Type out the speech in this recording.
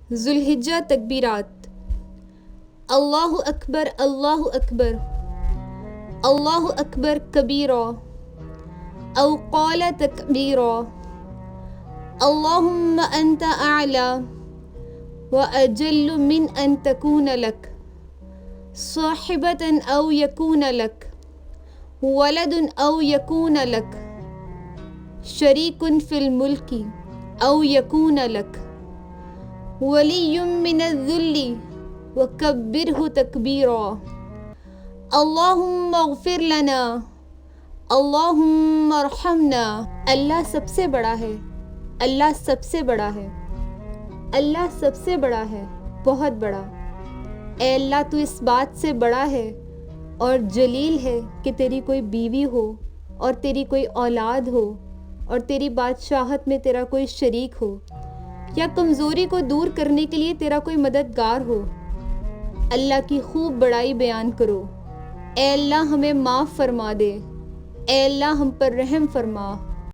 ذوالحجہ تکبیرات: اللہ اکبر اللہ اکبر، اللہ اکبر کبیرا او قال تکبیرا، اللہم انت اعلی واجل من ان تکون لک صاحبۃ او یکون لک ولد او یکون لک شریک فی الملک او یکون لک ولی من الذل وکبرہ تکبیرا، اللہم اغفر لنا اللہم ارحمنا۔ اللہ سب سے بڑا ہے، اللہ سب سے بڑا ہے، اللہ سب سے بڑا ہے، بہت بڑا۔ اے اللہ تو اس بات سے بڑا ہے اور جلیل ہے کہ تیری کوئی بیوی ہو اور تیری کوئی اولاد ہو اور تیری بادشاہت میں تیرا کوئی شریک ہو، یا کمزوری کو دور کرنے کے لیے تیرا کوئی مددگار ہو۔ اللہ کی خوب بڑائی بیان کرو۔ اے اللہ ہمیں معاف فرما دے، اے اللہ ہم پر رحم فرما۔